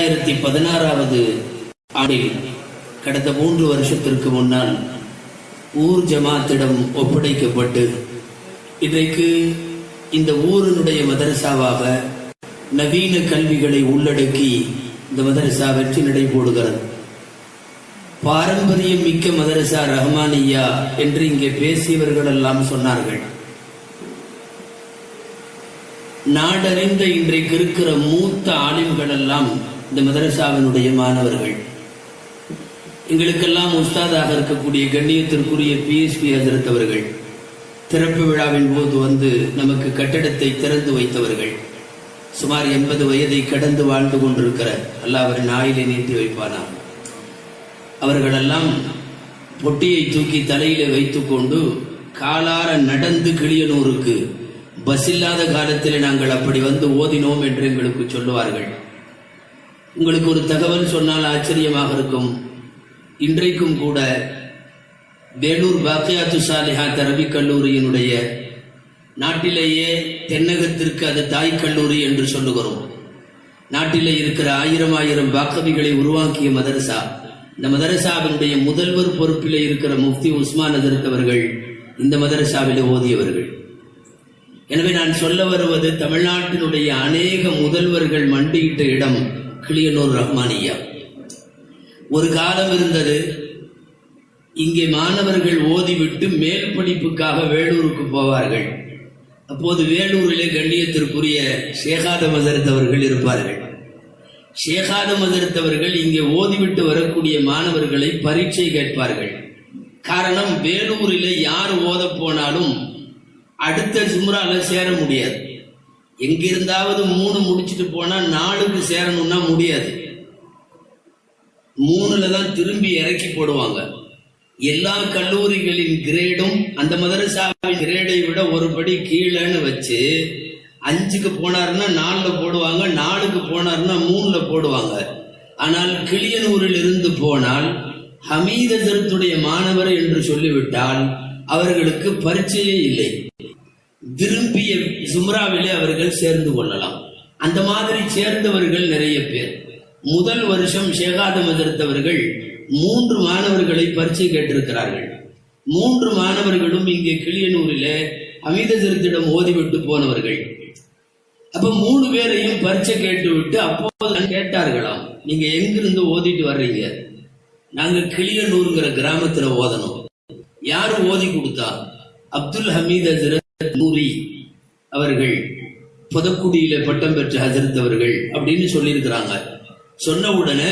2016வது ஆண்டில் கடந்த 3 வருஷத்திற்கு முன்னால் ஊர் ஜமாத்திடம் ஒப்படைக்கப்பட்டு இன்றைக்கு இந்த ஊரினுடைய மதரசாவாக நவீன கல்விகளை உள்ளடக்கி இந்த மதரசா வெற்றி நடை போடுகிறது. பாரம்பரியம் மிக்க மதரசா ரஹ்மானியா என்று இங்கே பேசியவர்கள் எல்லாம் சொன்னார்கள். நாடறிந்த இன்றைக்கு இருக்கிற மூத்த ஆலிம்கள் எல்லாம் இந்த மதரசாவினுடைய மாணவர்கள். எங்களுக்கெல்லாம் உஸ்தாதாக இருக்கக்கூடிய கண்ணியத்திற்குரிய PSP ஹஜரத் அவர்கள் திறப்பு விழாவின் போது வந்து நமக்கு கட்டடத்தை திறந்து வைத்தவர்கள். சுமார் 80 வயதை கடந்து வாழ்ந்து கொண்டிருக்கிற அல்லாஹ் அவரின் ஆயிலை நீட்டி வைப்பானா. அவர்களெல்லாம் பொட்டியை தூக்கி தலையில வைத்துக் கொண்டு காலார நடந்து கிளியனூருக்கு பஸ் இல்லாத காலத்தில் நாங்கள் அப்படி வந்து ஓதினோம் என்று எங்களுக்கு சொல்லுவார்கள். உங்களுக்கு ஒரு தகவல் சொன்னால் ஆச்சரியமாக இருக்கும். இன்றைக்கும் கூட வேலூர் பாக்கியாத்து சாலிஹாத் அரபிக் கல்லூரியினுடைய நாட்டிலேயே தென்னகத்திற்கு அது தாய் கல்லூரி என்று சொல்லுகிறோம். நாட்டிலே இருக்கிற 1000 பாக்கவிகளை உருவாக்கிய மதரசா. இந்த மதரசாவினுடைய முதல்வர் பொறுப்பிலே இருக்கிற முஃப்தி உஸ்மான் ஹஜரத் அவர்கள் இந்த மதரசாவிலே ஓதியவர்கள். எனவே நான் சொல்ல வருவது தமிழ்நாட்டினுடைய அநேக முதல்வர்கள் மண்டியிட்ட இடம் கிளியனூர் ரஹ்மானியா. ஒரு காலம் இருந்தது, இங்கே மாணவர்கள் ஓதிவிட்டு மேல் படிப்புக்காக வேலூருக்கு போவார்கள். அப்போது வேலூரிலே கண்ணியத்திற்குரிய ஷேகாதம் ஹஜரத் அவர்கள் இருப்பார்கள். ஷேகாதம் ஹஜரத் அவர்கள் இங்கே ஓதிவிட்டு வரக்கூடிய மாணவர்களை பரீட்சை கேட்பார்கள். காரணம், வேலூரிலே யார் ஓத போனாலும் அடுத்த ஜும்ரால சேர முடியாது. எங்கிருந்தாவது 3 முடிச்சுட்டு போனா 4க்கு சேரணும்னா முடியாது. 3ல தான் திரும்பி இறக்கி போடுவாங்க. எல்லா கல்லூரிகளின் கிரேடும் அந்த மதரசாவின் கிரேடை விட ஒரு படி கீழேன்னு வச்சு 5க்கு போனாருன்னா 4ல போடுவாங்க, 4க்கு போனாருன்னா 3ல போடுவாங்க. ஆனால் கிளியனூரில் இருந்து போனால் ஹமீத் ஹஜரத்துடைய மாணவர் என்று சொல்லிவிட்டால் அவர்களுக்கு பரீட்சையே இல்லை. விரும்பிய ஜும்ராவிலே அவர்கள் சேர்ந்து கொள்ளலாம். அந்த மாதிரி சேர்ந்தவர்கள் நிறைய பேர். முதல் வருஷம் ஷேகாதம் ஹஜரத் அவர்கள் 3 மாணவர்களை பரீட்சை கேட்டிருக்கிறார்கள். 3 மாணவர்களும் இங்கே கிளியனூரிலே ஹமீத் ஹஜரத்திடம் ஓதிவிட்டு போனவர்கள். அப்ப 3 பேரையும் பரீட்சை கேட்டு விட்டு அப்போது கேட்டார்களாம், நீங்க எங்கிருந்து ஓதிட்டு வர்றீங்க? நாங்க கிளியனூருங்கிற கிராமத்துல ஓதணும். யாரு ஓதி கொடுத்தா? அப்துல் ஹமீத் ஹஜரத் நூரி அவர்கள், புதக்குடியில பட்டம் பெற்ற ஹஜரத் அவர்கள் அப்படின்னு சொல்லியிருக்கிறாங்க. சொன்ன உடனே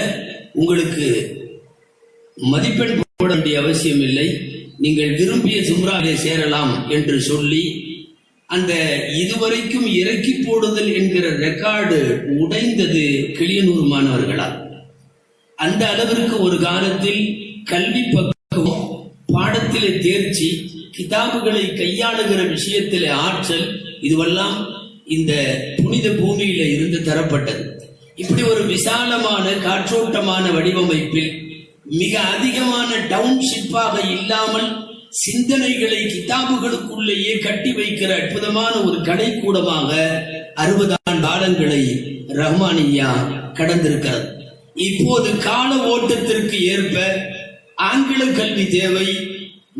உங்களுக்கு மதிப்பெண் போட வேண்டிய அவசியம் இல்லை, நீங்கள் விரும்பிய ஜும்ராவிலே சேரலாம் என்று சொல்லி அந்த இதுவரைக்கும் இறக்கி போடுதல் என்கிற ரெக்கார்டு உடைந்தது கிளியனூர் மாணவர்களால். அந்த அளவிற்கு ஒரு காலத்தில் கல்வி பக்குவம், பாடத்திலே தேர்ச்சி, கிதாபுகளை கையாளுகிற விஷயத்திலே ஆற்றல், இதுவெல்லாம் இந்த புனித பூமியில இருந்து தரப்பட்டது. இப்படி ஒரு விசாலமான காற்றோட்டமான வடிவமைப்பில் மிக அதிகமான டவுன்ஷிப்பாக இல்லாமல் சிந்தனைகளை கிதாபுகளுக்குள்ளேயே கட்டி வைக்கிற அற்புதமான ஒரு கடைக்கூடமாக 60 ஆண்டு காலங்களை ரஹ்மானியா கடந்திருக்கிறது. இப்போது கால ஓட்டத்திற்கு ஏற்ப ஆங்கில கல்வி தேவை,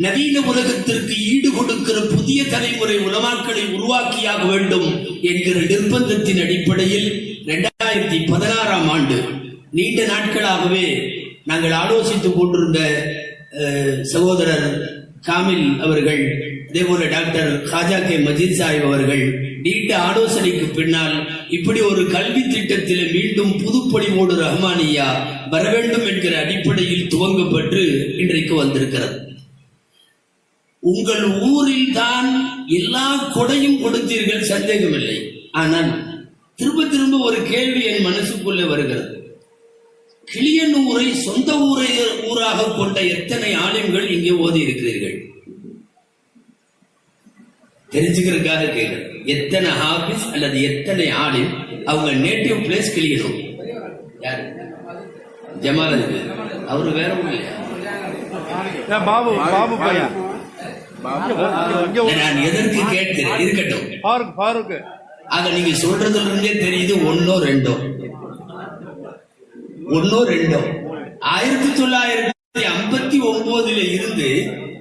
நவீன உலகத்திற்கு ஈடு கொடுக்கிற புதிய தலைமுறை உலமாக்களை உருவாக்கியாக வேண்டும் என்கிற நிர்பந்தத்தின் அடிப்படையில் 2016ஆம் ஆண்டு நீண்ட நாட்களாகவே நாங்கள் ஆலோசித்துக் கொண்டிருந்த சகோதரர் காமில் அவர்கள், அதேபோல டாக்டர் காஜா கே மஜீத் சாஹிப் அவர்கள் நீண்ட ஆலோசனைக்கு பின்னால் இப்படி ஒரு கல்வி திட்டத்தில் மீண்டும் புதுப்பொலிவோடு ரஹ்மானியா வர வேண்டும் என்கிற அடிப்படையில் துவங்கப்பட்டு இன்றைக்கு வந்திருக்கிறது. உங்கள் ஊரில் தான் எல்லா கொடையும் கொடுத்தீர்கள், சந்தேகமில்லை. ஆனால் திரும்ப திரும்ப ஒரு கேள்வி என் மனசுக்குள்ளே வருகிறது. கிளியனூரை சொந்த ஊராக கொண்ட எத்தனை ஆலிம்கள் இங்கே ஓதி இருக்கிறீர்கள்? தெரிஞ்சுக்கிறதுக்காக கேட்கிறேன். எத்தனை ஹாபிஸ் அல்லது எத்தனை ஆலிம் அவங்க நேட்டிவ் பிளேஸ் கிளியனூர்? யாரு? ஜமால் அவரு வேற ஒண்ணு பாபு பாபு பையா. நான் எதற்கு கேட்கிறேன்? இருக்கட்டும். ஆக நீங்க சொல்றதுல இருந்தே தெரியுது 1 2. ஒன்னோ ரெண்டோ. 1959 இருந்து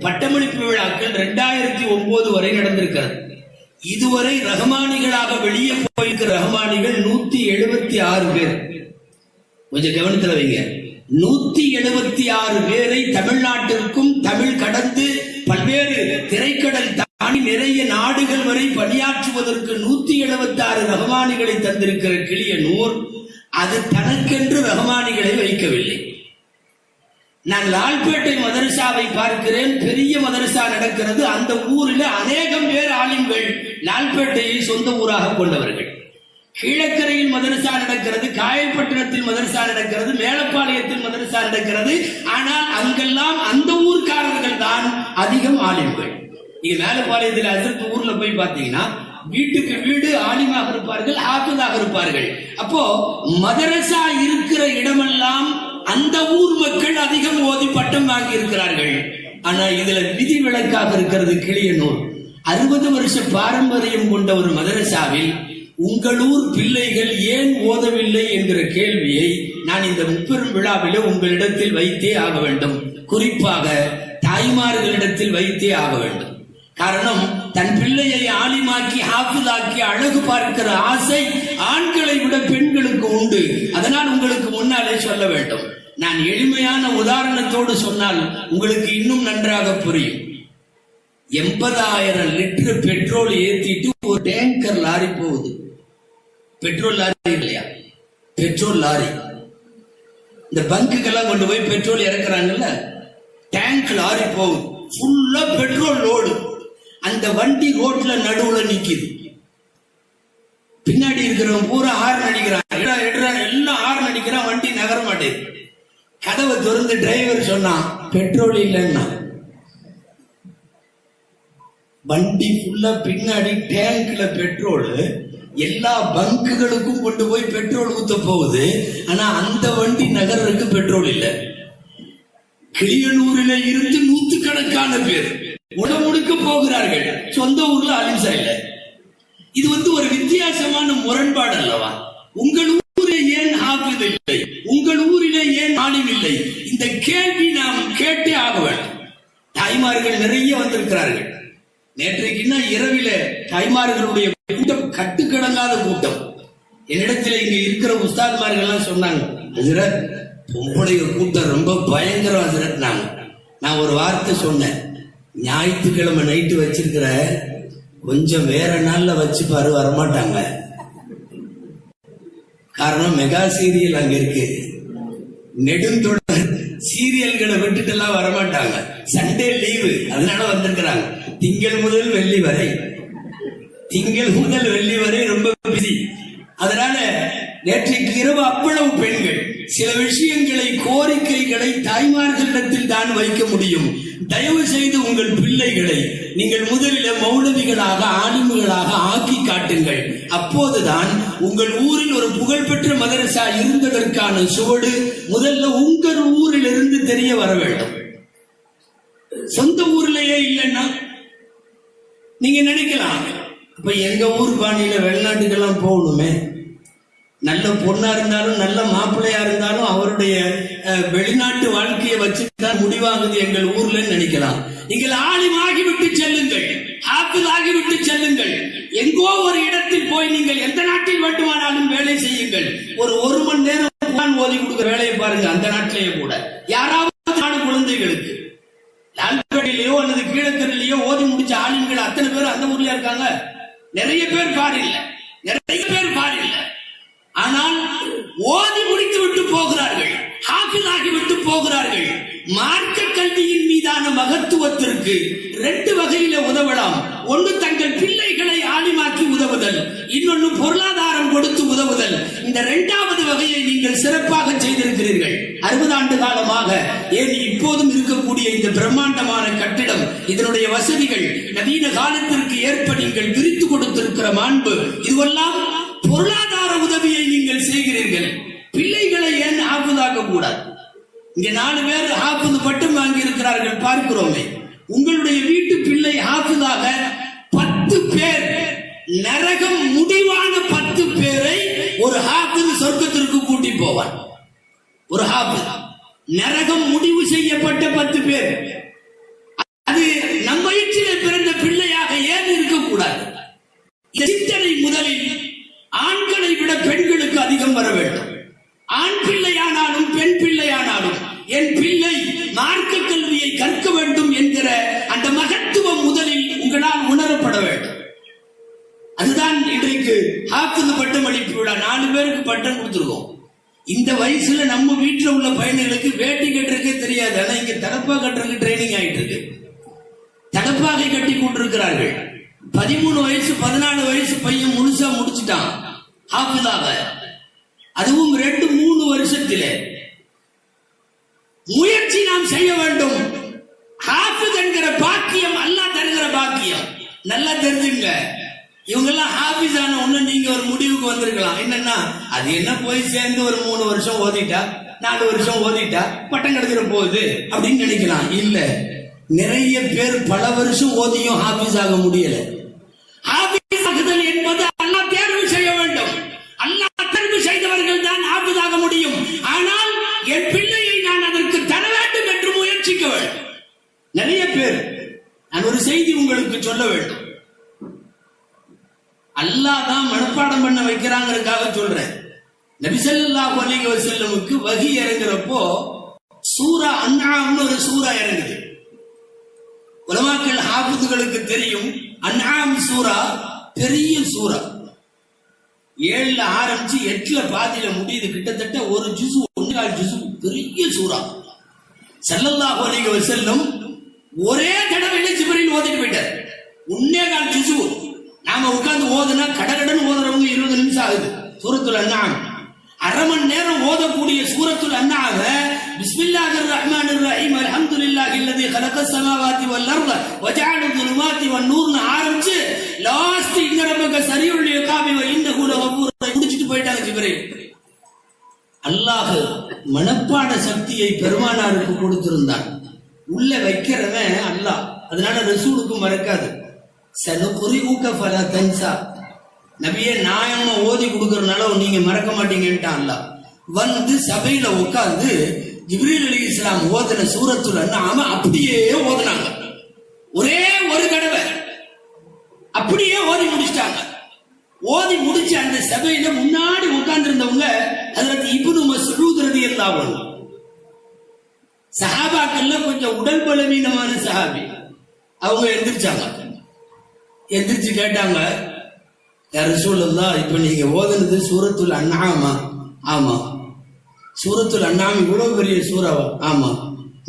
பட்டமளிப்பு விழாக்கள் 2009 வரை நடந்திருக்கிறது. இதுவரை ரஹ்மானிகளாக வெளியே போயிருக்கிற ரஹ்மானிகள் 176 பேர். கொஞ்சம் கவனத்தில் வைங்க. 176 பேரை தமிழ்நாட்டிற்கும் தமிழ் கடந்து பல்வேறு திரைக்கடல் தாண்டி நிறைய நாடுகள் வரை பணியாற்றுவதற்கு 176 ரஹ்மானிகளை தந்திருக்கிற கிளியனூர் அது தனக்கென்று ரஹ்மானிகளை வைக்கவில்லை. நான் லால்பேட்டை மதரசாவை பார்க்கிறேன். பெரிய மதரசா நடக்கிறது. அந்த ஊரில் அநேகம் பேர் ஆலிம்கள் லால்பேட்டையை சொந்த ஊராக கொண்டவர்கள். கீழக்கரையில் மதரசா நடக்கிறது, காயல்பட்டினத்தில் மதரசா நடக்கிறது, மேலப்பாளையத்தில் மதரசா நடக்கிறது. ஆனால் அங்கெல்லாம் அந்த ஊர்க்காரர்கள் தான் அதிகம் ஆலிம்கள். நீங்க மேலப்பாளையத்தில் அதற்கு ஊர்ல போய் பார்த்தீங்கன்னா வீட்டுக்கு வீடு ஆலிமாக இருப்பார்கள், ஆஃபிதாக இருப்பார்கள். அப்போ மதரசா இருக்கிற இடமெல்லாம் அந்த ஊர் மக்கள் அதிகம் ஓதி பட்டம் வாங்கி இருக்கிறார்கள். ஆனா இதுல விதிவிலக்காக இருக்கிறது கிளியனூர். 60 வருஷ பாரம்பரியம் கொண்ட ஒரு மதரசாவில் உங்களூர் பிள்ளைகள் ஏன் ஓதவில்லை என்கிற கேள்வியை நான் இந்த முப்பெரும் விழாவிலே உங்களிடத்தில் வைத்தே ஆக வேண்டும். குறிப்பாக தாய்மார்களிடத்தில் வைத்தே ஆக வேண்டும். காரணம், தன் பிள்ளையை ஆலிமாக்கி ஹாஃபிதாக்கி அழகு பார்க்கிற ஆசை ஆண்களை விட பெண்களுக்கு உண்டு. அதனால் உங்களுக்கு முன்னாலே சொல்ல வேண்டும். நான் எளிமையான உதாரணத்தோடு சொன்னால் உங்களுக்கு இன்னும் நன்றாக புரியும். 80,000 லிட்டர் பெட்ரோல் ஏத்திட்டு ஒரு டேங்கர் லாரி போகுது. பெட்ரோல் லாரி இல்லையா, பெட்ரோல் லாரி. இந்த பங்குக்கெல்லாம் கொண்டு போய் பெட்ரோல் இறக்குறாங்கல்ல, டேங்க் லாரி போகுது, ஃபுல்லா பெட்ரோல் லோடு. அந்த வண்டி ரோட்ல நடுவுல நிக்குது. பின்னாடி இருக்கிறவன் பூரா ஹார்ன் அடிக்கிறான், எல்லாம் ஹார்ன் அடிக்கிறான், வண்டி நகர மாட்டேங்குது. கதவை திறந்து டிரைவர் சொன்னான் பெட்ரோல் இல்லைன்னா. வண்டி ஃபுல்லா பின்னாடி டேங்க்ல பெட்ரோல், எல்லா பங்குகளுக்கும் கொண்டு போய் பெட்ரோல் ஊத்த போகுது. ஆனா அந்த வண்டி நகருக்கு பெட்ரோல் இல்லை. கிளியனூரில இருந்து 100கணக்கான பேர் உடமுடுக்க போகிறார்கள். சொந்த ஊர்ல அலிம்சா இல்ல. இது ஒரு வித்தியாசமான முரண்பாடு அல்லவா? உங்கள் ஊரிலே ஏன் ஹாஃபிஸ் இல்லை, உங்கள் ஊரிலே ஏன் ஆலிம் இல்லை? இந்த கேள்வி நாம் கேட்டே ஆக வேண்டும். தாய்மார்கள் நிறைய வந்திருக்கிறார்கள். நேற்றைக்குன்னா இரவில தாய்மார்களுடைய கூட்டம் கட்டுக்கடங்காத கூட்டம். என்னிடத்தில் இங்க இருக்கிற உஸ்தாத்மார்கள் எல்லாம் சொன்னாங்க, ஹஜ்ரத் பொம்பளைய கூட்டம் ரொம்ப பயங்கரம் ஹஜ்ரத். நான் ஒரு வார்த்தை சொன்னேன், ஞாயிற்றுக்கிழமை நைட்டு வச்சிருக்கிற கொஞ்சம் வேற நாள்ல வச்சு பாரு, வரமாட்டாங்க. காரணம் மெகா சீரியல் அங்க இருக்கு. நெடுந்தொடர் சீரியல்களை விட்டுட்டு எல்லாம் வரமாட்டாங்க. சண்டே லீவு, அதனால வந்திருக்கிறாங்க. திங்கள் முதல் வெள்ளி வரை ரொம்ப பிஸி. அதனால நேற்றைக்கு இரவு அவ்வளவு பெண்கள் சில விஷயங்களை, கோரிக்கைகளை தாய்மார்களிடத்தில் தான் வைக்க முடியும். தயவு செய்து உங்கள் பிள்ளைகளை நீங்கள் முதலில் மௌலவிகளாக, ஆலிம்களாக ஆக்கி காட்டுங்கள். அப்போதுதான் உங்கள் ஊரில் ஒரு புகழ்பெற்ற மதரசா இருந்ததற்கான சுவடு முதல்ல உங்கள் ஊரில் இருந்து தெரிய வர வேண்டும். சொந்த ஊர்லயே இல்லைன்னா நீங்க நினைக்கலாம், இப்ப எங்க ஊர் பாணியில வெளிநாட்டுக்கெல்லாம் போகணுமே, நல்ல பொண்ணா இருந்தாலும் நல்ல மாப்பிள்ளையா இருந்தாலும் அவருடைய வெளிநாட்டு வாழ்க்கையை வச்சுதான் முடிவாகுது எங்கள் ஊர்ல நினைக்கலாம். நீங்கள் ஆலிம் ஆகிவிட்டு செல்லுங்கள், ஹாஃபிஸ் ஆகிவிட்டு செல்லுங்கள். எங்கோ ஒரு இடத்தில் போய் நீங்கள் எந்த நாட்டில் வேண்டுமானாலும் வேலை செய்யுங்கள். ஒரு மணி நேரம் ஓதி கொடுக்கிற வேலையை பாருங்க. அந்த நாட்டிலேயே கூட யாராவது நாடு குழந்தைகளுக்கு லால்பேட்டையிலேயோ அல்லது கீழக்கரையிலேயோ ஓதி முடிச்ச ஆலிம்கள் அத்தனை பேர் அந்த ஊர்ல இருக்காங்க. நிறைய பேர் பாரில்ல. ஆனால் ஓதி முடித்து விட்டு போகிறார்கள், ஹாஃபிஸ் ஆகிவிட்டு போகிறார்கள். மார்க்க கல்வியின் மீதான மகத்துவத்திற்கு 2 வகையில உதவலாம். ஒன்று தங்கள் பிள்ளைகளை ஆலிமாக்கி உதவுதல், இன்னொன்று பொருளாதாரம் கொடுத்து உதவுதல். இந்த 2வது வகையை நீங்கள் சிறப்பாக செய்திருக்கிறீர்கள். 60 ஆண்டு காலமாக, ஏன் இப்போதும் இருக்கக்கூடிய இந்த பிரம்மாண்டமான கட்டிடம், இதனுடைய வசதிகள், நவீன காலத்திற்கு ஏற்ப நீங்கள் விரித்து கொடுத்திருக்கிற மாண்பு, இதுவெல்லாம் பொருளாதார உதவியை நீங்கள் செய்கிறீர்கள். பிள்ளைகளை ஏன் ஹாஃபிஸாக்க கூடாது? இங்க 4 பேர் ஹாஃபிஸ் பட்டம் வாங்கி இருக்கிறார்கள் பார்க்கிறோமே. உங்களுடைய வீட்டு பிள்ளை ஹாஃபிஸாக 10 பேர், நரகம் முடிவான 10 பேரை ஒரு ஹாஃபிஸ் சொர்க்கத்திற்கு கூட்டி போவார். ஒரு ஹாஃபிஸ். நரகம் முடிவு செய்யப்பட்ட 10 பேர். அது நம் வயிற்றிலே பிறந்த பிள்ளையாக ஏன் இருக்கக்கூடாது? சிந்தனை முதலில் ஆண்களை விட பெண்களுக்கு அதிகம் வர வேண்டும். ஆண் பிள்ளையானாலும் பெண் பிள்ளையானாலும் என் பிள்ளை மார்க்க கல்வியை கற்க வேண்டும் என்கிற அந்த மகத்துவம் முதலில் உங்களால் உணரப்பட வேண்டும். அதுதான் இன்றைக்கு ஹாஃபிஸ் பட்டமளிப்பு விழா. 4 பேருக்கு பட்டம் கொடுத்துருக்கோம். இந்த வயசுல நம்ம வீட்டுல உள்ள பையன்களுக்கு வேட்டி கட்டுறதுக்கே தெரியாது. ஆனா இங்க தலப்பா கட்டுறதுக்கு ட்ரைனிங் ஆயிட்டு இருக்கு. தலப்பாகை கட்டி கொண்டிருக்கிறார்கள். 13 வயசு 14 வயசு பையன் முழுசா முடிச்சுட்டான் ஹாஃபிஸாக. அதுவும் 2-3 வருஷத்திலே. முயற்சி நாம் செய்ய வேண்டும். ஹாஃபிஸ் என்கிற பாக்கியம் அல்லாஹ் தருகிற பாக்கியம். நல்லா தெரிஞ்சுங்க. இவங்க எல்லாம் ஹாஃபிஸ் ஆன ஒண்ணு நீங்க ஒரு முடிவுக்கு வந்திருக்கலாம். என்னன்னா அது என்ன போய் சேர்ந்து ஒரு 3 வருஷம் ஓதிட்டா 4 வருஷம் ஓதிட்டா பட்டம் கிடைச்சிட போகுது அப்படின்னு நினைக்கலாம். இல்ல, நிறைய பேர் பல வருஷம் ஓதியும் ஹாஃபிஸ் ஆக முடியல. ஹாஃபிஸ் ஆகுதல் என்பது அல்லாஹ் தேர்வு செய்ய வேண்டும். அல்லாஹ் தேர்வு செய்தவர்கள் தான் ஹாஃபிஸ் ஆக முடியும். ஆனால் என் பிள்ளையை நான் அதற்கு தர வேண்டும் என்று முயற்சிக்க வேண்டும். நிறைய பேர், நான் ஒரு செய்தி உங்களுக்கு சொல்ல வேண்டும். அல்லாஹ் தான் மனப்பாடம் பண்ண வைக்கிறாங்கிறதுக்காக சொல்றேன். நபி ஸல்லல்லாஹு அலைஹி வஸல்லமுக்கு வஹி இறங்குறப்போ சூரா அன்ஆம்னு ஒரு சூரா இறங்குது. உலமாக்கள் ஹாஃபிதுகளுக்கு தெரியும், அன்ஆம் சூரா பெரிய சூரா. 7ல ஆரம்பிச்சு 8ல பாதியில முடியுது. கிட்டத்தட்ட ஒரு ஜுஸு 1/4 ஜுஸு பெரிய சூரா. ஸல்லல்லாஹு அலைஹி வஸல்லம் ஒரே தடவையில ஜிப்ரீல் ஓதிட்டு போயிட்டார். 1/4 ஜுஸு. நாம உட்கார்ந்து ஓதுனா கடகடன் ஓதுறவங்க 20 நிமிஷம் ஆகுது. சூரத்துல் அன்ஆம் அரை மணி நேரம் ஓதக்கூடிய சூரத்துல் அன்ஆம் பிஸ்மில்லாஹிர் ரஹ்மானிர் ரஹீம் அல்ஹம்துலில்லாஹி அல்லதி خلقஸ் ஸமாவாதி வல் அர்த வஜஅல ظுலுமாத்தி வன் நூர்னு ஆரம்பிச்சு லாஸ்ட் இன்ன ரப்பக ஸரீஉல் இகாபி வ இன்னஹு லகஃபூர் முடிச்சிட்டு போயிட்டாங்க ஜிப்ரீல். அல்லாஹ் மனப்பாட சக்தியை பெருமானாருக்கு கொடுத்திருந்தான். உள்ள வைக்கிறவன் அல்லாஹ். அதனால ரசூலுக்கு மறக்காது. சனுகுரிஉக ஃபலா தன்சா. நபியே நாயமா ஓதி கொடுக்கறனால நீங்க மறக்க மாட்டீங்கன்ட்டான் அல்லாஹ். வந்து சபையில உட்கார்ந்து ஜிப்ரீல் அலைஹிஸ்ஸலாம் ஓதின சூரத்துல் அன்ஆம் அப்படியே ஓதுனாங்க. ஒரே ஒரு தடவை அப்படியே ஓதி முடிச்சிட்டாங்க. ஓதி முடிச்சு அந்த சபையில முன்னாடி உட்கார்ந்து இருந்தவங்க ஹஜ்ரத் இப்னு மஸ்ஊத் ரலியல்லாஹு அன்ஹு. சஹாபாக்கள்ல கொஞ்சம் உடல் பலவீனமான சஹாபி. அவங்க எந்திரிச்சாங்க. எந்திரிச்சு கேட்டாங்க, யா ரசூலல்லாஹ், இப்ப நீங்க ஓதுனது சூரத்துல் அன்ஆமா? ஆமா. சூரத்துல் அன்ஆம் இவ்வளவு பெரிய சூறாவா? ஆமா.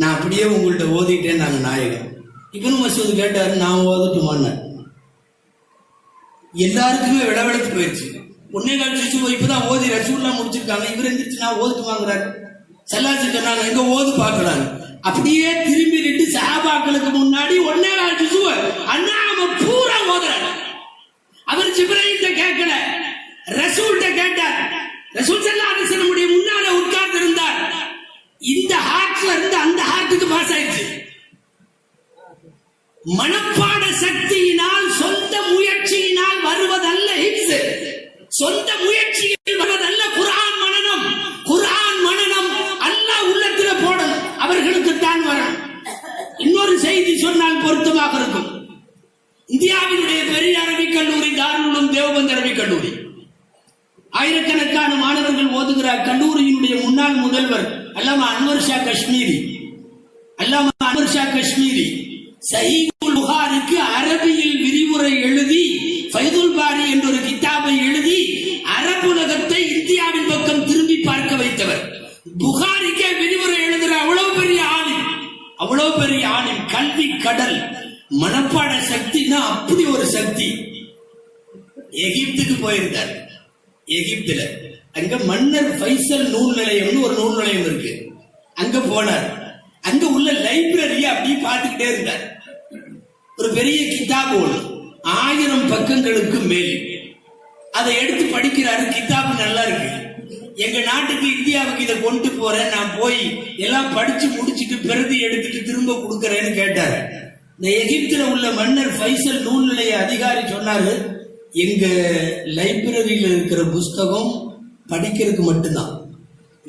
நான் அப்படியே உங்கள்ட்ட ஓதிட்டேன் நாங்க நாயகம். இப்னு மஸ்ஊத் கேட்டாரு, நான் ஓதட்டுமான்னு. எல்லாருக்குமே விளவெடுத்து போயிடுச்சு. 1/4 ஜுஸு இப்பதான் ஓதி ரசூலுல்லாஹ் முடிச்சிருக்காங்க. இவர் எந்திரிச்சு நான் ஓதட்டுமாங்கிறாரு. சல்லாசி சொன்னாங்க, எங்க ஓது பார்க்கலாம். அப்படியே திரும்பி நின்று சஹாபாக்களுக்கு முன்னாடி 1/4 ஜுஸு அன்ஆம் பூரா ஓதுறாங்க. அவர் ஜிப்ரீல்கிட்ட கேட்கல, ரசூல்கிட்ட கேட்டார். ரசூல் ஸல்லல்லாஹு அலைஹி வஸல்லம் முன்னால உட்கார்ந்து இருந்தார். இந்த ஹார்ட்ல இருந்து அந்த ஹார்ட்டுக்கு பாஸ் ஆயிடுச்சு. மனப்பாட சக்தியினால் சொந்த முயற்சியினால் வருவதல்ல ஹிப்ஸ். சொந்த முயற்சியில் வருவதல்ல குர்ஆன் மனனம். குர்ஆன் மனனம் அல்லாஹ் உள்ளத்துல போடணும். அவர்களுக்கு தான் வரணும். இன்னொரு செய்தி சொன்னால் பொருத்தமாக இருக்கும். இந்தியாவினுடைய பெரிய அரபிக் கல்லூரி தாருல் உலூம் தேவபந்த் அரபிக் கல்லூரி. ஆயிரக்கணக்கான மாணவர்கள் ஓதுகிற கல்லூரியினுடைய முன்னாள் முதல்வர் அல்லாமா அன்வர் ஷா காஷ்மீரி. அல்லாமா அன்வர் ஷா காஷ்மீரி சஹீஹுல் புகாரிக்கு அரபியில் விரிவுரை எழுதி ஃபைதுல் பாரி என்ற ஒரு கிதாபை எழுதி அரபுலகத்தை இந்தியாவின் பக்கம் திரும்பி பார்க்க வைத்தவர். புகாரிக்கே விரிவுரை எழுதுற அவ்வளவு பெரிய ஆலிம். அவ்வளவு பெரிய ஆலிம். கல்வி கடல். மனப்பாட சக்தினா அப்படி ஒரு சக்தி. எகிப்துக்கு போயிருந்தார். எகிப்துல அங்க மன்னர் ஃபைசல் நூல் நிலையம்னு ஒரு நூல் நிலையம் இருக்கு. அங்க போனார். அங்க உள்ள லைப்ரரியை அப்படியே பார்த்துக்கிட்டே இருந்தார். ஒரு பெரிய கிதாபு ஒன்று 1000 பக்கங்களுக்கு மேல். அதை எடுத்து படிக்கிறாரு. கிதாபு நல்லா இருக்கு. எங்க நாட்டுக்கு இந்தியாவுக்கு இதை கொண்டு போறேன், நான் போய் எல்லாம் படிச்சு முடிச்சுட்டு பிரதி எடுத்துட்டு திரும்ப கொடுக்கறேன்னு கேட்டாரு. இந்த எகிப்துல உள்ள மன்னர் ஃபைசல் நூல் நிலைய அதிகாரி சொன்னாரு, எங்க லைப்ரரியில இருக்கிற புஸ்தகம் படிக்கிறதுக்கு மட்டும்தான்.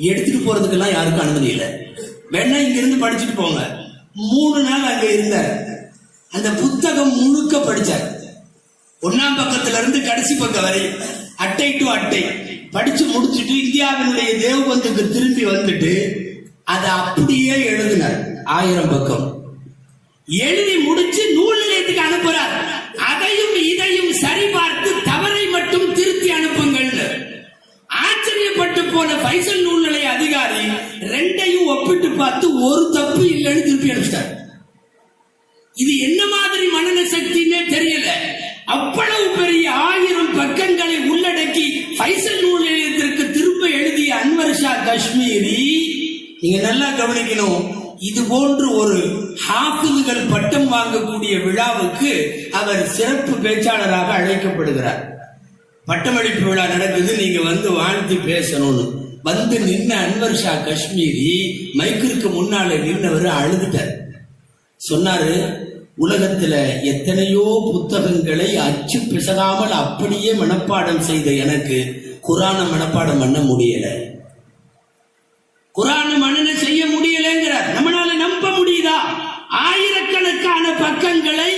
எடுத்துட்டு போறதுக்கெல்லாம் யாருக்கும் அனுமதி இல்லை. வேணா இங்க இருந்து படிச்சுட்டு போங்க. 3 நாள் அங்க இருந்தார். அந்த புத்தகம் முழுக்க படிச்சார். 1ஆம் பக்கத்துல இருந்து கடைசி பக்கம் வரை அட்டை டு அட்டை படிச்சு முடிச்சுட்டு இந்தியாவினுடைய தேவபந்துக்கு திரும்பி வந்துட்டு அதை அப்படியே எழுதினார். 1000 பக்கம் எழுதி முடிச்சு நூல் நிலையத்துக்கு அனுப்புறார். அதையும் இதையும் சரிபார்த்து தவறை மட்டும் திருத்தி அனுப்புங்கள். ஆச்சரியப்பட்டு போன பைசல் நூல் நிலைய அதிகாரி 2ஐயும் ஒப்பிட்டு பார்த்து ஒரு தப்பு இல்லைன்னு திருப்பி அனுப்பிச்சிட்டார். இது என்ன மாதிரி மனன சக்தின்னே தெரியல. அவ்வளவு பெரிய 1000 பக்கங்களை உள்ளடக்கி பைசல் நூல் நிலையத்திற்கு திரும்ப எழுதிய அன்வர் ஷா காஷ்மீரி, நீங்க நல்லா கவனிக்கணும், இது போன்று ஒரு ஹாஃபிதுகள் பட்டம் வாங்கக்கூடிய விழாவுக்கு அவர் சிறப்பு பேச்சாளராக அழைக்கப்படுகிறார். பட்டமளிப்பு விழா நடக்குது, நீங்க வந்து வாழ்த்து பேசணும்னு வந்து நின்ன அன்வர் ஷா காஷ்மீரி மைக்கிற்கு முன்னால நின்றவர் அழுதுட்டார். சொன்னாரு, உலகத்துல எத்தனையோ புத்தகங்களை அச்சு பிசகாமல் அப்படியே மனப்பாடம் செய்த எனக்கு குர்ஆனை மனப்பாடம் பண்ண முடியல. குர்ஆனை மனனம் செய்ய முடியலங்கிறார். நம்மளால நம்ப முடியுதா? ஆயிரக்கணக்கான பக்கங்களை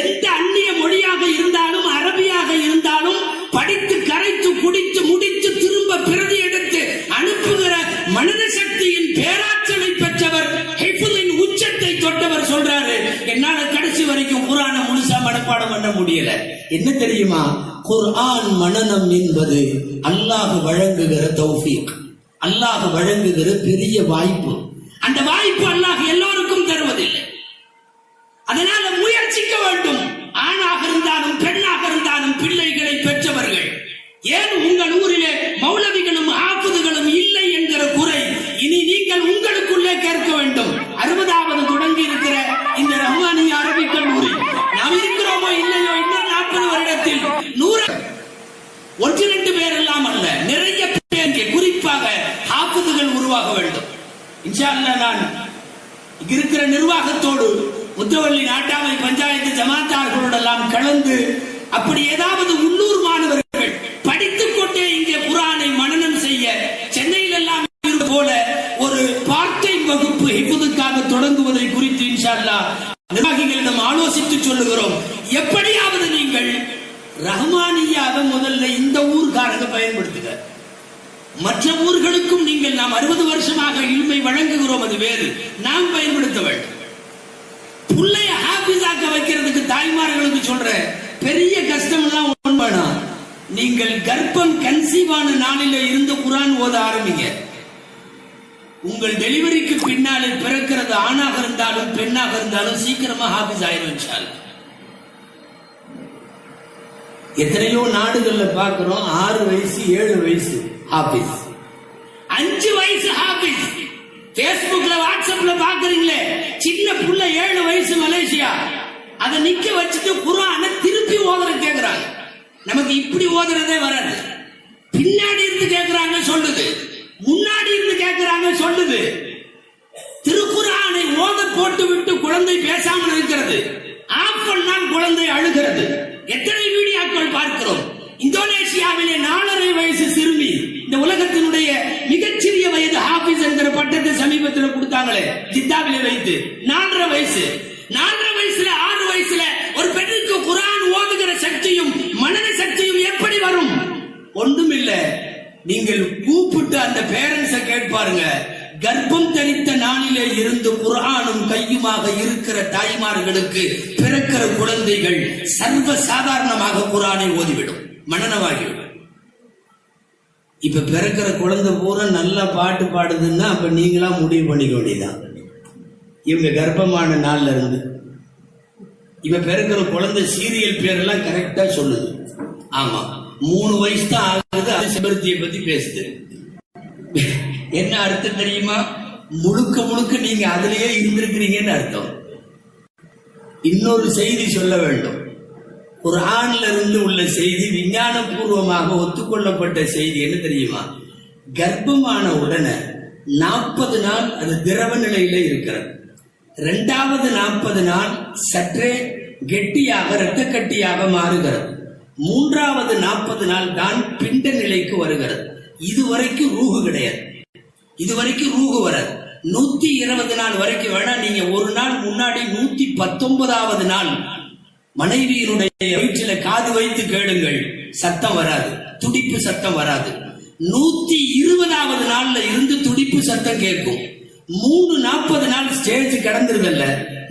எந்த அந்நிய மொழியாக இருந்தாலும் அரபியாக இருந்தாலும் படித்து கரைத்து குடித்து முடித்து திரும்ப பிரதி எடுத்து அனுப்புகிற மனன சக்தியின் பேராற்றலை பெற்றவர், ஹிஃப்லின் உச்சத்தை தொட்டவர் சொல்றாரு, என்னால கடைசி வரைக்கும் குர்ஆனை முழுசா மனப்பாடம் பண்ண முடியல. என்ன தெரியுமா? குர்ஆன் மனனம் என்பது அல்லாஹ் வழங்குகிற தௌஃபீக், அல்லாஹ் வழங்குகிற பெரிய வாய்ப்பு. அந்த வாய்ப்பு அல்லாஹ் எல்லோருக்கும் தருவதில்லை. அதனால முயற்சிக்க வேண்டும். ஆணாக இருந்தாலும் பெண்ணாக இருந்தாலும் பிள்ளைகளை பெற்றவர்கள். ஏன் உங்கள் ஊரிலே மௌலவிகளும் ஆஃபிதுகளும் இல்லை என்கிற குறை இனி நீங்கள் உங்களுக்குள்ளே கேட்க வேண்டும். 60வது தொடங்கி இருக்கிற இந்த ரஹ்மானிய அரபிக் கல்லூரி நாம் இருக்கிறோமோ இல்லையோ, இன்னும் 40 வருடத்தில் 1-2 பேர் எல்லாம் அல்ல, நிறைய பேர், குறிப்பாக ஹாஃபிதுகள் உருவாக வேண்டும். இன்ஷா அல்லாஹ் நான் இருக்கிற நிர்வாகத்தோடு முத்தவள்ளி நாட்டாமை பஞ்சாயத்து ஜமாத்தார்களோடெல்லாம் கலந்து அப்படி ஏதாவது உள்ளூர் மாணவர்கள் படித்துக் கொண்டே இங்கே குர்ஆனை மனனம் செய்ய சென்னையில் எல்லாம் போல ஒரு பார்ட் டைம் வகுப்பு ஹிஃப்துக்காக தொடங்குவதை குறித்து இன்ஷா அல்லாஹ் நிர்வாகிகளிடம் ஆலோசித்து சொல்லுகிறோம். எப்படியாவது நீங்கள் ரஹ்மானியாவை முதல்ல இந்த ஊர்காரங்க பயன்படுத்துக. மற்ற ஊர்களுக்கும் நீங்கள் நாம் 60 வருஷமாக இல்மை வழங்குகிறோம், அது வேறு. நாம் பயன்படுத்த வேண்டும். புள்ளைய ஹாஃபிஸாக்க வைக்கிறதுக்கு தாய்மார்களுக்கு சொல்ற பெரிய கஷ்டம் எல்லாம் ஒன்றுனா, நீங்கள் கர்ப்பம் கன்சீவான நாளில இருந்து குர்ஆன் ஓத ஆரம்பிங்க. உங்கள் டெலிவரிக்கு பின்னாலே பிறக்கிறது ஆணாக இருந்தாலும் பெண்ணாக இருந்தாலும் சீக்கிரமா ஹாஃபிஸ் ஆயிரும் இன்ஷா அல்லாஹ். எத்தனையோ நாடுகள்ல பாக்குறோம் 6 வயசு 7 வயசு ஹாஃபிஸ், 5 வயசு ஹாஃபிஸ். பேஸ்புக்ல வாட்ஸ்அப்ல பாக்குறீங்களே, சின்ன புள்ள 7 வயசு மலேசியா, அதை நிக்க வச்சுட்டு குர்ஆனை திருப்பி ஓதுற கேக்குறாங்க. நமக்கு இப்படி ஓதுறதே வராது. பின்னாடி இருந்து கேக்குறாங்க சொல்லுது, முன்னாடி இருந்து கேக்குறாங்க சொல்லுது. திருக்குர்ஆனை ஓத போட்டு விட்டு குழந்தை பேசாமல் இருக்கிறது, ஆஃப் பண்ணால் குழந்தை அழுகிறது. எத்தனை வீடியோக்கள் பார்க்கிறோம். இந்தோனேஷியாவிலே 4.5 வயசு சிறுமி, இந்த உலகத்தினுடைய மிகச்சிறிய வயது ஹாஃபிஸ் என்கிற பட்டத்தை சமீபத்தில் கொடுத்தாங்களே ஜித்தாவிலே வைத்து, 4.5 வயசு. 4.5 வயசுல 6 வயசுல ஒரு பெண்ணுக்கு குர்ஆன் ஓதுகிற சக்தியும் மனன சக்தியும் எப்படி வரும்? ஒன்றும் இல்ல. நீங்கள் கூப்பிட்டு அந்த பேரண்ட்ஸை கேட்பாருங்க. கர்ப்பம் தரித்த நாளிலே இருந்து குர்ஆனும் கையுமாக இருக்கிற தாய்மார்களுக்கு பிறக்கிற குழந்தைகள் சர்வ சாதாரணமாக குர்ஆனை ஓதிவிடும், மனனமாகிவிடும். இப்ப பிறக்கிற குழந்தை பூரா நல்லா பாட்டு பாடுதுன்னா அப்ப நீங்களா முடிவு பண்ணிக்க வேண்டியதான். இவங்க கர்ப்பமான நாள்ல இருந்து இப்ப பிறக்கிற குழந்தை சீரியல் பேரெல்லாம் கரெக்டா சொல்லுது. ஆமா, 3 வயசு தான் ஆகுது, அது செம்பருத்தியை பத்தி பேசுது. என்ன அர்த்தம் தெரியுமா? முழுக்க முழுக்க நீங்க அதிலேயே இருந்திருக்கிறீங்கன்னு அர்த்தம். இன்னொரு செய்தி சொல்ல வேண்டும். குர்ஆன்ல இருந்து உள்ள செய்தி விஞ்ஞான பூர்வமாக ஒத்துக்கொள்ளப்பட்ட செய்தி என்ன தெரியுமா? கர்ப்பமான உடனே 40 நாள் அது திரவ நிலையில இருக்கிறது. 2வது 40 நாள் சற்றே கெட்டியாக இரத்த கட்டியாக மாறுகிறது. 3வது 40 நாள் தான் பிண்ட நிலைக்கு வருகிறது. இதுவரைக்கும் ரூஹு கிடையாது. இதுவரைக்கும் ரூகு வராது. 120 நாள் வரைக்கும் வேணா நீங்க ஒரு நாள் முன்னாடி 119வது நாள் மனைவியினுடைய வயிற்றில காது வைத்து கேளுங்கள், சத்தம் வராது, துடிப்பு சத்தம் வராது. 120வது நாள்ல இருந்து துடிப்பு சத்தம் கேட்கும். 340 நாள் ஸ்டேஜ் கடந்துருதல்ல,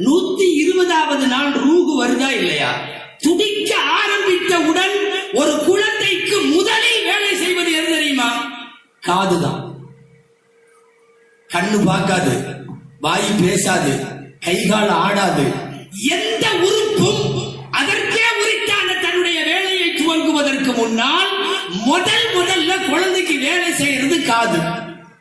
120வது நாள் ரூகு வருதா இல்லையா? துடிக்க ஆரம்பித்தவுடன் ஒரு குழந்தைக்கு முதலில் வேலை செய்வது எது தெரியுமா? காதுதான். கண்ணு பார்க்காது, வாய் பேசாது, கைகால் ஆடாது. எந்த உறுப்பும் அதற்கே உரித்தான தன்னுடைய வேலையை துவங்குவதற்கு முன்னால் முதல்ல குழந்தைக்கு வேலை செய்யறது காது.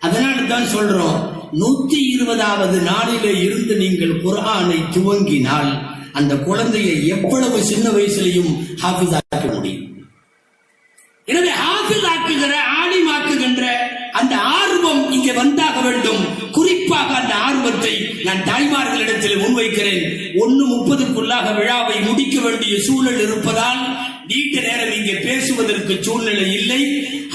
அதனால தான் சொல்றோம், 120வது நாளிலே இருந்து நீங்கள் குர்ஆனை துவங்கினால் அந்த குழந்தையை எவ்வளவு சின்ன வயசுலையும் ஹாஃபிஸ் ஆக்க முடியும். எனவே ஹாஃபிஸ் ஆக்குகிற, ஆலிமாக்குகின்ற அந்த ஆர்வம் இங்கே வந்தாக வேண்டும். குறிப்பாக அந்த ஆர்வத்தை நான் தாய்மார்களிடத்தில் முன்வைக்கிறேன். 1:30க்குள்ளாக விழாவை முடிக்க வேண்டிய சூழல் இருப்பதால் நீண்ட நேரம் இங்கே பேசுவதற்கு சூழ்நிலை இல்லை.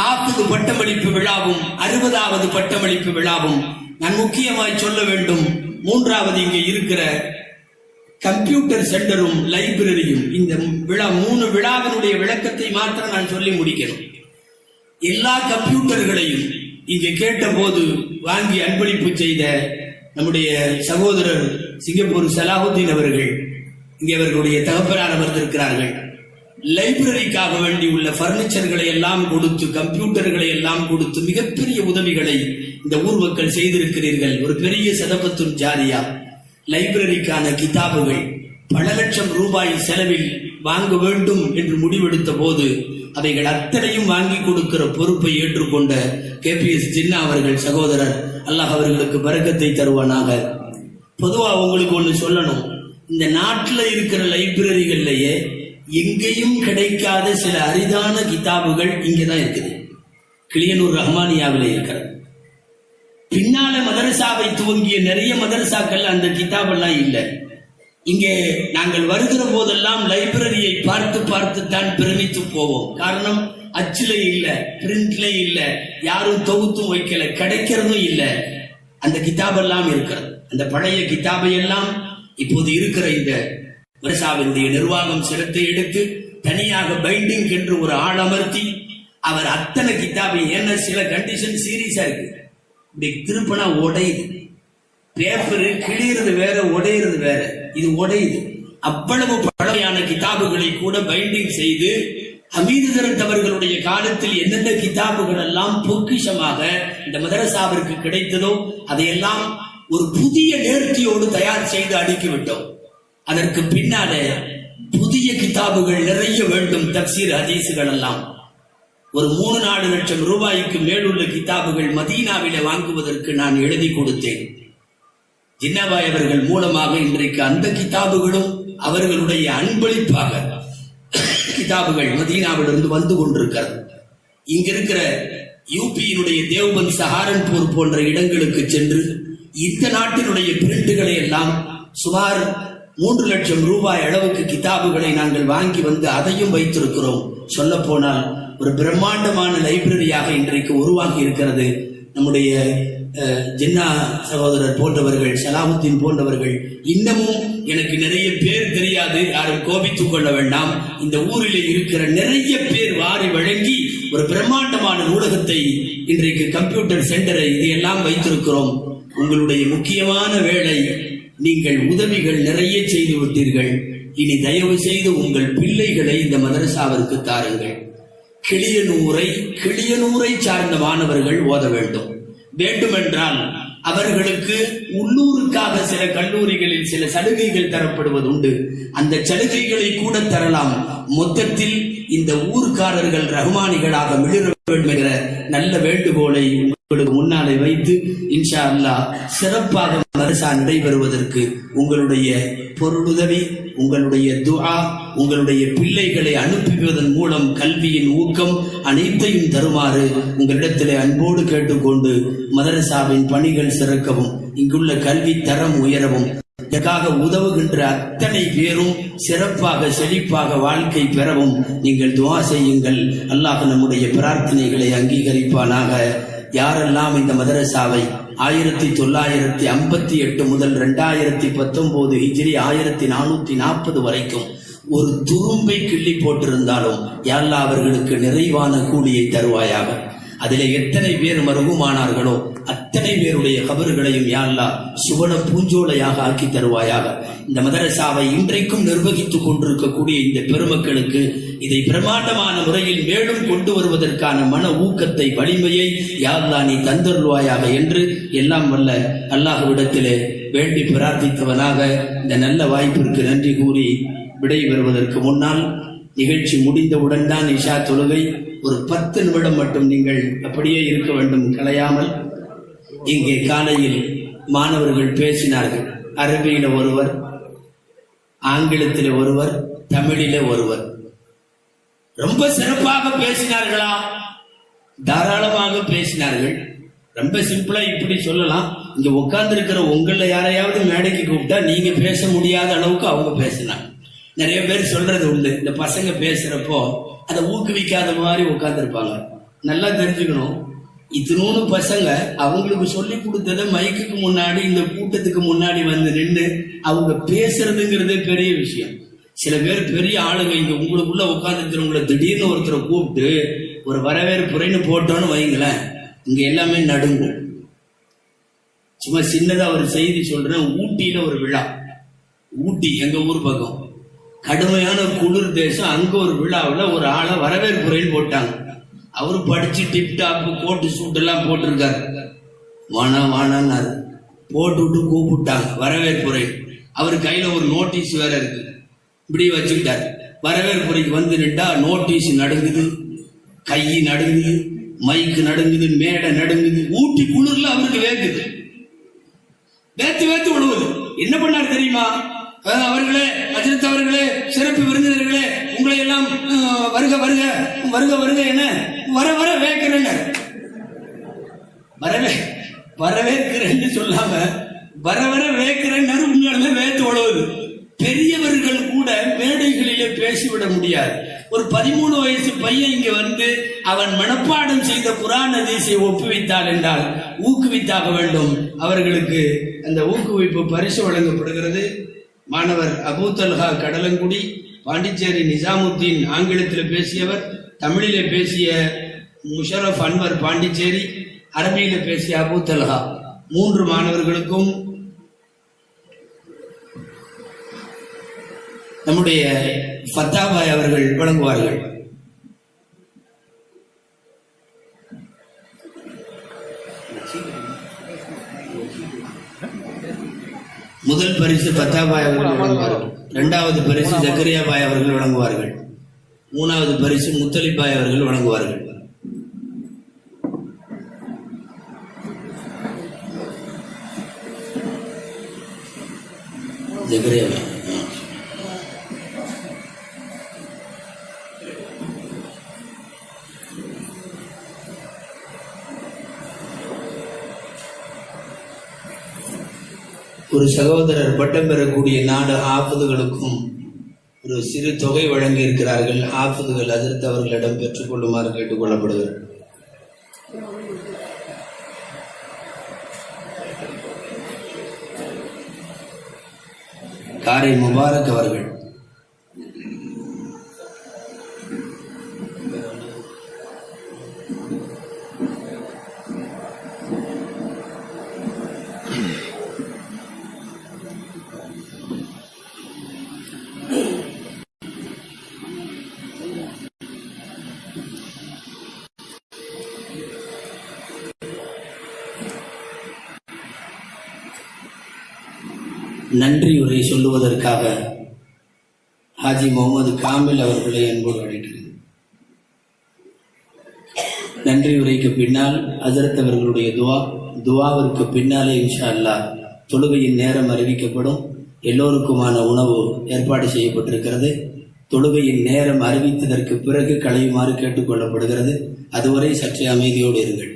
ஹாஃபிஸ் பட்டமளிப்பு விழாவும் 60வது பட்டமளிப்பு விழாவும் நான் முக்கியமாய் சொல்ல வேண்டும். 3வது இங்கே இருக்கிற கம்ப்யூட்டர் சென்டரும் லைப்ரரியும், இந்த விழா 3 விழாவினுடைய விளக்கத்தை மாத்திரம் நான் சொல்லி முடிக்கணும். எல்லா கம்ப்யூட்டர்களையும் இங்கே கேட்ட போது வாங்கி அன்பளிப்பு செய்த நம்முடைய சகோதரர் சிங்கப்பூர் சலாஹுதீன் அவர்கள் இங்கே அவர்களுடைய தகப்பனார் அமர்ந்திருக்கிறார்கள். லைப்ரரிக்காக வேண்டி உள்ள பர்னிச்சர்களை எல்லாம் கொடுத்து, கம்ப்யூட்டர்களை எல்லாம் கொடுத்து மிகப்பெரிய உதவிகளை இந்த ஊர் மக்கள் செய்திருக்கிறீர்கள். ஒரு பெரிய சதபத்துன் ஜாரியா. லைப்ரரிக்கான கிதாபுகள் பல லட்சம் ரூபாய் செலவில் வாங்க வேண்டும் என்று முடிவெடுத்த போது அவைகள் அத்தனையும் வாங்கி கொடுக்கிற பொறுப்பை ஏற்றுக்கொண்ட KPS ஜின்னா அவர்கள் சகோதரர், அல்லாஹ் அவர்களுக்கு பரக்கத்தை தருவானாக. பொதுவா உங்களுக்கு ஒண்ணு சொல்லணும், இந்த நாட்டில் இருக்கிற லைப்ரரிகள்லயே எங்கேயும் கிடைக்காத சில அரிதான கிதாபுகள் இங்கதான் இருக்குது. கிளியனூர் ரஹ்மானியாவிலே இருக்கிறது. பின்னால மதரசாவை துவங்கிய நிறைய மதரசாக்கள் அந்த கிதாபெல்லாம் இல்லை. இங்கே நாங்கள் வருகிற போதெல்லாம் லைப்ரரியை பார்த்து பார்த்து தான் பிரமித்து போவோம். காரணம், அச்சிலே இல்ல, பிரிண்ட்ல இல்ல, யாரும் தொகுத்தும் வைக்கல, கிடைக்கிறதும் இல்ல. அந்த கிதாபெல்லாம் இருக்கிறது. அந்த பழைய கிதாபை எல்லாம் இப்போது இருக்கிற இந்த மதரசாவினுடைய நிர்வாகம் சிரத்தை எடுத்து தனியாக பைண்டிங் என்று ஒரு ஆள் அமர்த்தி அவர் அத்தனை கிதாபை, ஏன்னா சில கண்டிஷன் சீரியஸா இருக்கு, இப்படி திருப்பினா உடையுது, பேப்பரு கிளியறது வேற, உடையிறது வேற, இது உடையுது. அவ்வளவு பழமையான கிதாபுகளை கூட பைண்டிங் செய்து ஹமீதுதரத் அவர்களுடைய காலத்தில் என்னென்ன கிதாபுகள் எல்லாம் பொக்கிஷமாக இந்த மதரசாவிற்கு கிடைத்ததோ அதையெல்லாம் ஒரு புதிய நேர்த்தியோடு தயார் செய்து அடுக்கிவிட்டோம். அதற்கு பின்னாலே புதிய கிதாபுகள் நிறைய வேண்டும். தப்சீர் ஹதீசுகள் எல்லாம் ஒரு 3-4 லட்சம் ரூபாய்க்கு மேலுள்ள கிதாபுகள் மதீனாவிலே வாங்குவதற்கு நான் எழுதி கொடுத்தேன். ஜின்னாபாய் அவர்கள் மூலமாக இன்றைக்கு அந்த கிதாபுகளும் அவர்களுடைய அன்பளிப்பாக கிதாபுகள் மதீனாவிலிருந்து வந்து கொண்டிருக்கிறது. இங்க இருக்கிற யூபியினுடைய தேவ்பந்த், சஹாரன்பூர் போன்ற இடங்களுக்கு சென்று இந்த நாட்டினுடைய பிரிண்டுகளை எல்லாம் சுமார் 3 லட்சம் ரூபாய் அளவுக்கு கிதாபுகளை நாங்கள் வாங்கி வந்து அதையும் வைத்திருக்கிறோம். சொல்ல போனால் ஒரு பிரம்மாண்டமான லைப்ரரியாக இன்றைக்கு உருவாகி இருக்கிறது. நம்முடைய ஜின்னா சகோதரர் போன்றவர்கள், சலாஹுத்தீன் போன்றவர்கள், இன்னமும் எனக்கு நிறைய பேர் தெரியாது, யாரும் கோபித்துக் கொள்ள வேண்டாம். இந்த ஊரில் இருக்கிற நிறைய பேர் வாரி வழங்கி ஒரு பிரம்மாண்டமான நூலகத்தை, இன்றைக்கு கம்ப்யூட்டர் சென்டரை, இதையெல்லாம் வைத்திருக்கிறோம். உங்களுடைய முக்கியமான வேலை, நீங்கள் உதவிகள் நிறைய செய்து விட்டீர்கள். இனி தயவு செய்து உங்கள் பிள்ளைகளை இந்த மதரசாவிற்கு தாருங்கள். கிளியனூரை சார்ந்த மாணவர்கள் ஓத வேண்டும். வேண்டுமென்றால் அவர்களுக்கு உள்ளூருக்காக சில கல்லூரிகளில் சில சலுகைகள் தரப்படுவது உண்டு. அந்த சலுகைகளை கூட தரலாம். மொத்தத்தில் இந்த ஊர்க்காரர்கள் ரஹ்மானிகளாக மிளிர வேண்டும் என்கிற நல்ல வேண்டுகோளை உங்களுக்கு முன்னாலே வைத்து இன்ஷா அல்லாஹ் சிறப்பாக மதரசா நடைபெறுவதற்கு உங்களுடைய பொருளுதவி, உங்களுடைய துஆ, உங்களுடைய பிள்ளைகளை அனுப்புவதன் மூலம் கல்வியின் ஊக்கம் அனைத்தையும் தருமாறு உங்களிடத்திலே அன்போடு கேட்டுக்கொண்டு, மதரசாவின் பணிகள் சிறக்கவும், இங்குள்ள கல்வி தரம் உயரவும், இதற்காக உதவுகின்ற அத்தனை பேரும் சிறப்பாக செழிப்பாக வாழ்க்கை பெறவும் நீங்கள் துஆ செய்யுங்கள். அல்லாஹ் நம்முடைய பிரார்த்தனைகளை அங்கீகரிப்பானாக. யாரெல்லாம் இந்த மதரசாவை 1958 முதல் 2019 ஹிஜ்ரி 1440 வரைக்கும் ஒரு துரும்பை கிள்ளி போட்டிருந்தாலும் யா அல்லாஹ் அவர்களுக்கு நிறைவான கூலியை தருவாயாக. அதிலே எத்தனை பேர் மருகுமானார்களோ அத்தனை பேருடைய கபர்களையும் யா அல்லாஹ் சுவன பூஞ்சோலையாக ஆக்கி தருவாயாக. இந்த மதரசாவை இன்றைக்கும் நிர்வகித்துக் கொண்டிருக்கக்கூடிய இந்த பெருமக்களுக்கு இதை பிரமாண்டமான முறையில் மேலும் கொண்டு வருவதற்கான மன ஊக்கத்தை, வலிமையை யா அல்லாஹ் நீ தந்தருள்வாயாக என்று எல்லாம் வல்ல அல்லாஹ்விடத்திலே வேண்டி பிரார்த்தித்தவனாக இந்த நல்ல வாய்ப்பிற்கு நன்றி கூறி விடை பெறுவதற்கு முன்னால், நிகழ்ச்சி முடிந்தவுடன் தான் இஷா தொழுகை, ஒரு 10 நிமிடம் மட்டும் நீங்கள் அப்படியே இருக்க வேண்டும், கலையாமல். இங்கே காலையில் மாணவர்கள் பேசினார்கள். அரபியில ஒருவர், ஆங்கிலத்தில் ஒருவர், தமிழில ஒருவர். ரொம்ப சிறப்பாக பேசினார்களா? தாராளமாக பேசினார்கள். ரொம்ப சிம்பிளா இப்படி சொல்லலாம், இங்க உட்கார்ந்து இருக்கிற உங்களை யாரையாவது மேடைக்கு கூப்பிட்டா நீங்க பேச முடியாத அளவுக்கு அவங்க பேசினாங்க. நிறைய பேர் சொல்றது உண்டு, இந்த பசங்க பேசுறப்போ அதை ஊக்குவிக்காத மாதிரி உட்கார்ந்துருப்பாங்க. நல்லா தெரிஞ்சுக்கணும், இத்தினூன்னு பசங்க அவங்களுக்கு சொல்லி கொடுத்ததை மைக்குக்கு முன்னாடி இந்த கூட்டத்துக்கு முன்னாடி வந்து நின்று அவங்க பேசுறதுங்கிறதே பெரிய விஷயம். சில பேர் பெரிய ஆளுங்க இங்க உங்களுக்குள்ள உட்கார்ந்துருக்கிறவங்களை திடீர்னு ஒருத்தரை கூப்பிட்டு ஒரு வரவேற்புரைன்னு போட்டோன்னு வைங்களேன், இங்க எல்லாமே நடுங்கும். சும்மா சின்னதா ஒரு செய்தி சொல்றேன். ஊட்டியில ஒரு விழா, ஊட்டி எங்க ஊர் பக்கம், கடுமையான குளிர் தேசம். அங்க ஒரு விழாவில் ஒரு ஆளை வரவேற்புரைன்னு போட்டாங்க. அவரு படிச்சு டிப்டாப் கோட்டு சூட் எல்லாம் போட்டிருக்காரு. வானான்னாரு, போட்டுவிட்டு கூப்பிட்டாங்க வரவேற்புரை. அவர் கையில ஒரு நோட்டீஸ் வேற இருக்கு, இப்படி வச்சுக்கிட்டாரு. வரவேற்புரைக்கு வந்து நின்றா நோட்டீஸ் நடுங்குது, கை நடுங்குது, மைக்கு நடுங்குது, மேடை நடுங்குது. ஊட்டி குளிர்ல அவருக்கு வேக்குது, வேத்து வேத்து விடுவது. என்ன பண்ணாரு தெரியுமா? அவர்களே, அஜித் அவர்களே, சிறப்பு விருந்தினர்களே, உங்களை எல்லாம் வருக வருக வருக வருக என வர வர வேக்கிறேன். வரவேற்கிறேன்னு சொல்லாம வர வர வேக்கிறேன்னு உண்மையாலுமே வேத்து உழவுது. பெரியவர்கள் கூட மேடைகளிலே பேசிவிட முடியாது. ஒரு 13 வயசு பையன் இங்க வந்து அவன் மனப்பாடம் செய்த குர்ஆன் ஹதீஸை ஒப்புவித்தால் என்றால் ஊக்குவித்தாக வேண்டும். அவர்களுக்கு அந்த ஊக்குவிப்பு பரிசு வழங்கப்படுகிறது. மாணவர் அபூ தல்ஹா கடலங்குடி, பாண்டிச்சேரி நிசாமுத்தீன் ஆங்கிலத்தில் பேசியவர், தமிழிலே பேசிய முஷரப் அன்வர் பாண்டிச்சேரி, அரபியில பேசிய அபூ தல்ஹா. 3 மாணவர்களுக்கும் நம்முடைய ஃபத்தாபாய் அவர்கள் வழங்குவார்கள். முதல் பரிசு ஃபத்தாபாய் அவர்கள் வழங்குவார்கள். 2வது பரிசு ஜக்கரியா பாய் அவர்கள் வழங்குவார்கள். 3வது பரிசு முத்தலிபாய் அவர்கள் வழங்குவார்கள். ஜக்கரியா பாய் ஒரு சகோதரர் பட்டம் பெறக்கூடிய 4 ஆஃபதுகளுக்கும் ஒரு சிறு தொகை வழங்கி இருக்கிறார்கள். ஆஃபதுகள் அதிர்த்து அவர்களிடம் பெற்றுக் கொள்ளுமாறு கேட்டுக் கொள்ளப்படுகிறது. காரை முபாரக் அவர்கள். நன்றி உரை சொல்லுவதற்காக ஹாஜி முகமது காமில் அவர்களை அன்போடு அழைக்கிறேன். நன்றி உரைக்கு பின்னால் ஹஜரத் அவர்களுடைய துவாவிற்கு பின்னாலே இன்ஷா அல்லாஹ் தொழுகையின் நேரம் அறிவிக்கப்படும். எல்லோருக்குமான உணவு ஏற்பாடு செய்யப்பட்டிருக்கிறது. தொழுகையின் நேரம் அறிவித்ததற்கு பிறகு களையுமாறு கேட்டுக்கொள்ளப்படுகிறது. அதுவரை சற்றே அமைதியோடு இருங்கள்.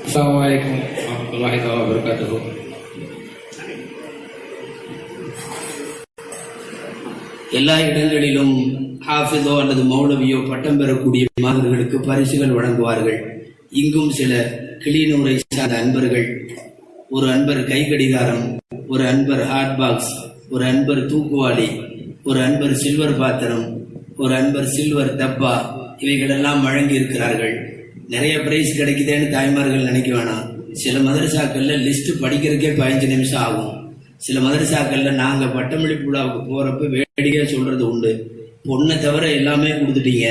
Assalamualaikum warahmatullahi wabarakatuh. எல்லா இடங்களிலும் ஹாஃபிதோ அல்லது மௌலவியோ பட்டம் பெறக்கூடிய மாணவர்களுக்கு பரிசுகள் வழங்குவார்கள். இங்கும் சில கிளிநூரை சார்ந்த அன்பர்கள், ஒரு அன்பர் கை கடிகாரம், ஒரு அன்பர் ஹாட் பாக்ஸ், ஒரு அன்பர் தூக்குவாளி, ஒரு அன்பர் சில்வர் பாத்திரம், ஒரு அன்பர் சில்வர் டப்பா, இவைகளெல்லாம் வழங்கி இருக்கிறார்கள். நிறைய பிரைஸ் கிடைக்குதேன்னு தாய்மார்கள் நினைக்க வேணாம். சில மதரசாக்கள்ல லிஸ்ட் படிக்கிறதுக்கே 15 நிமிஷம் ஆகும். சில மதரசாக்கள்ல நாங்க பட்டமளிப்பு விழாவுக்கு போறப்ப வேடிக்கையா சொல்றது உண்டு, பொண்ணை தவிர எல்லாமே கொடுத்துட்டீங்க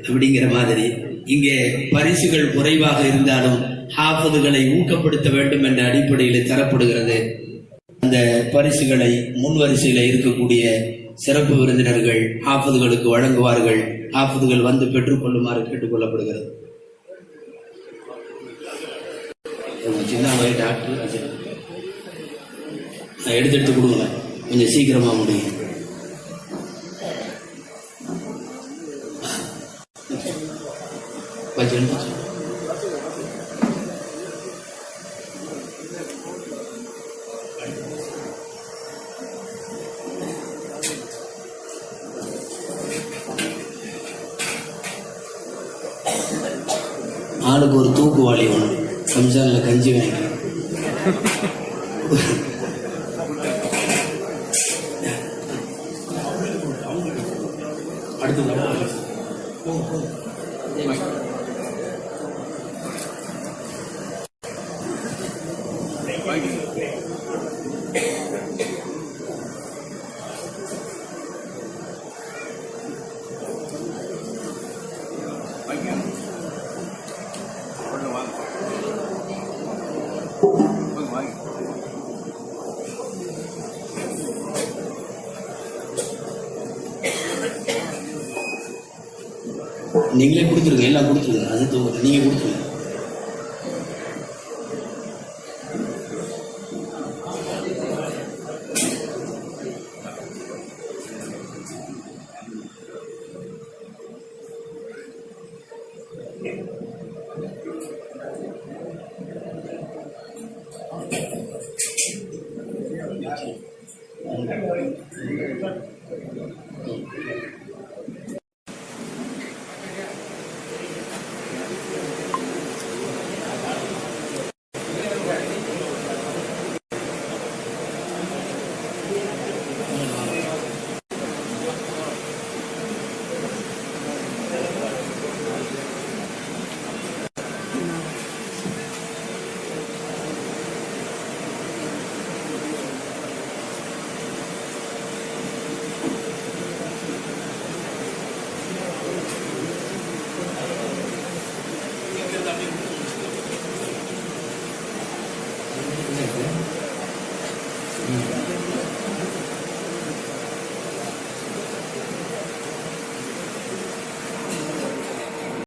அப்படிங்கிற மாதிரி. இங்கே பரிசுகள் குறைவாக இருந்தாலும் ஹாஃபிதுகளை ஊக்கப்படுத்த வேண்டும் என்ற அடிப்படையில் தரப்படுகிறது. அந்த பரிசுகளை முன்வரிசையில் இருக்கக்கூடிய சிறப்பு விருந்தினர்கள் ஹாஃபிதுகளுக்கு வழங்குவார்கள். ஹாஃபிதுகள் வந்து பெற்றுக்கொள்ளுமாறு கேட்டுக்கொள்ளப்படுகிறது. சின்ன டாக்டர் எடுத்து கொடுங்க, கொஞ்சம் சீக்கிரமா முடியும். ஆளுக்கு ஒரு தூக்குவாளி வேணும். ரம்ஜான்ல கஞ்சி வாங்கிக்கலாம். நீங்களே கொடுத்துருங்க, எல்லாம் கொடுத்துருங்க. அது நீங்க கொடுத்துருங்க.